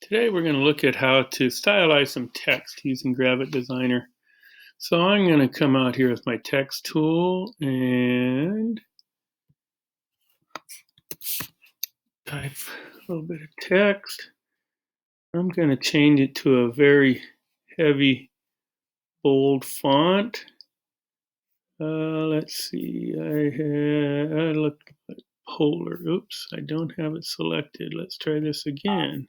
Today we're going to look at how to stylize some text using Gravit Designer. So I'm going to come out here with my text tool and type a little bit of text. I'm going to change it to a very heavy, bold font. Let's see, I look at polar. Oops, I don't have it selected. Let's try this again.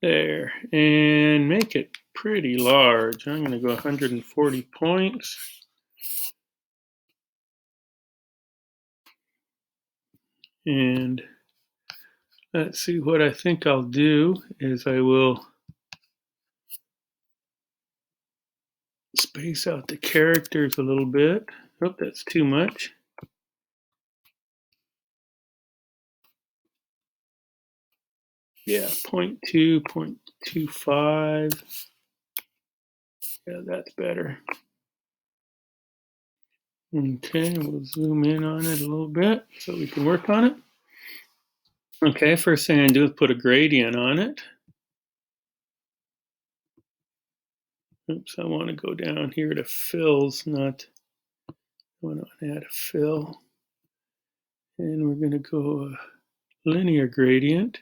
There, and make it pretty large. I'm going to go 140 points. And let's see, what I think I'll do is I will space out the characters a little bit. Oh, that's too much. Yeah, 0.2, 0.25. Yeah, that's better. Okay, we'll zoom in on it a little bit so we can work on it. Okay, first thing I do is put a gradient on it. Oops, I want to go down here to fills, not, I want to add a fill. And we're going to go a linear gradient.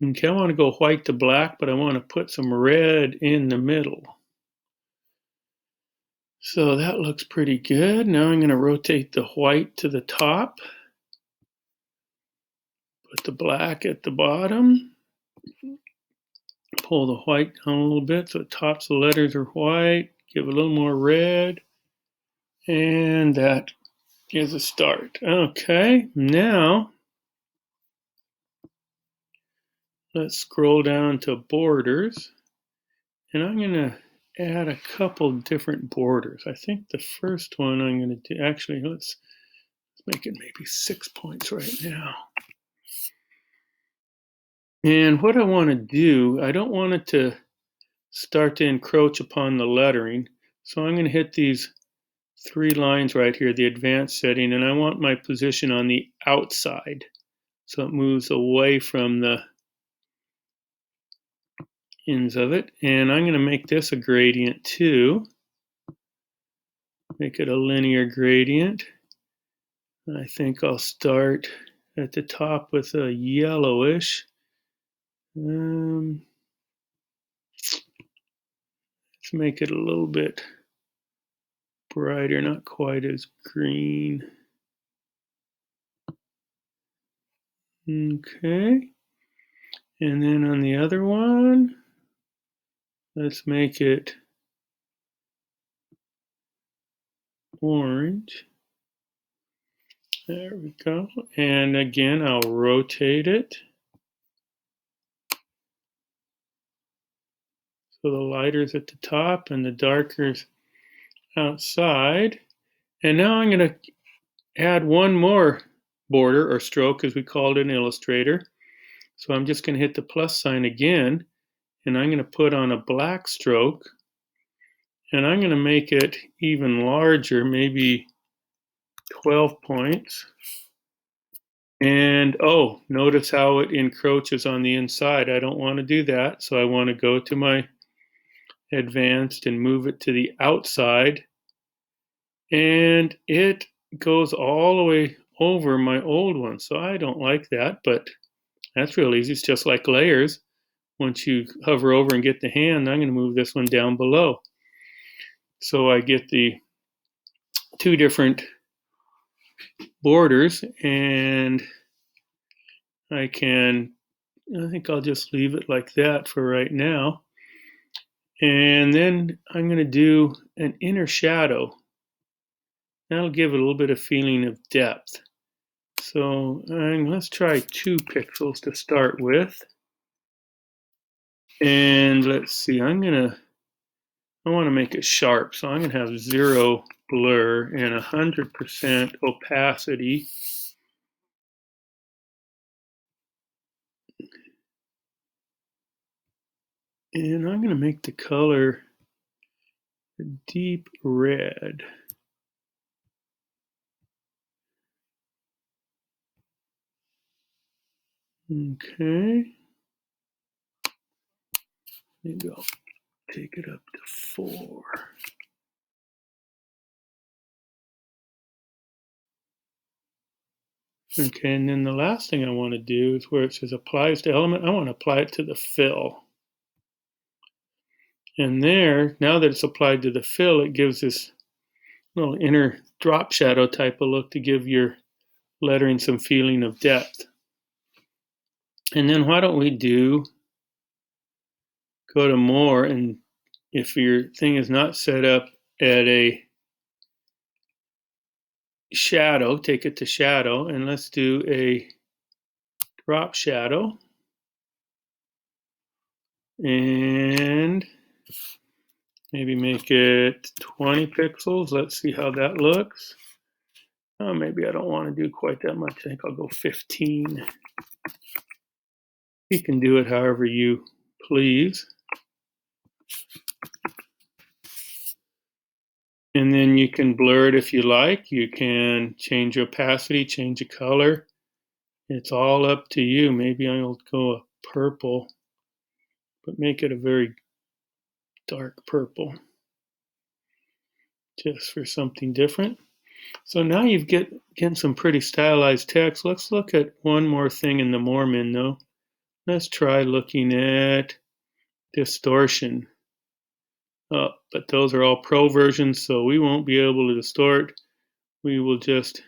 Okay, I want to go white to black, but I want to put some red in the middle. So that looks pretty good. Now I'm going to rotate the white to the top. Put the black at the bottom. Pull the white down a little bit so the tops of the letters are white. Give a little more red. And that is a start. Okay, now let's scroll down to borders. And I'm going to add a couple different borders. I think the first one I'm going to do, actually, let's make it maybe 6 points right now. And what I want to do, I don't want it to start to encroach upon the lettering. So I'm going to hit these 3 lines right here, the advanced setting, and I want my position on the outside. So it moves away from the ends of it. And I'm going to make this a gradient too. Make it a linear gradient. I think I'll start at the top with a yellowish. Let's make it a little bit brighter, not quite as green. Okay. And then on the other one, let's make it orange. There we go. And again, I'll rotate it. So the lighter's at the top and the darker's outside. And now I'm going to add one more border or stroke, as we called it in Illustrator. So I'm just going to hit the plus sign again, and I'm going to put on a black stroke, and I'm going to make it even larger, maybe 12 points. And oh, notice how it encroaches on the inside. I don't want to do that, so I want to go to my advanced and move it to the outside, and it goes all the way over my old one. So I don't like that, but that's real easy. It's just like layers. Once you hover over and get the hand, I'm going to move this one down below. So I get the 2 different borders, and I think I'll just leave it like that for right now. And then I'm going to do an inner shadow. That'll give it a little bit of feeling of depth. So let's try 2 pixels to start with. And let's see, I want to make it sharp. So I'm going to have 0 blur and 100% opacity. And I'm going to make the color a deep red. Okay. Maybe I'll take it up to 4. Okay, and then the last thing I want to do is where it says applies to element, I want to apply it to the fill. And there, now that it's applied to the fill, it gives this little inner drop shadow type of look to give your lettering some feeling of depth. And then why don't we go to more, and if your thing is not set up at a shadow, take it to shadow, and let's do a drop shadow. And maybe make it 20 pixels. Let's see how that looks. Oh, maybe I don't want to do quite that much. I think I'll go 15. You can do it however you please. And then you can blur it if you like. You can change opacity, change the color. It's all up to you. Maybe I'll go a purple, but make it a very dark purple, just for something different. So now you've getting some pretty stylized text. Let's look at one more thing in the Mormon though. Let's try looking at distortion. But those are all pro versions, so we won't be able to distort. We will just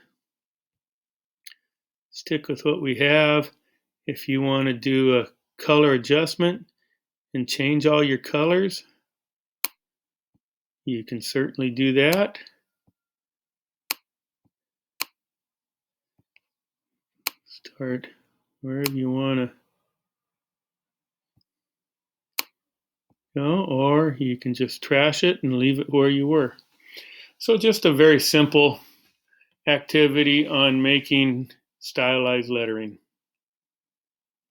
stick with what we have. If you want to do a color adjustment and change all your colors, you can certainly do that. Start wherever you want to go, or you can just trash it and leave it where you were. So just a very simple activity on making stylized lettering.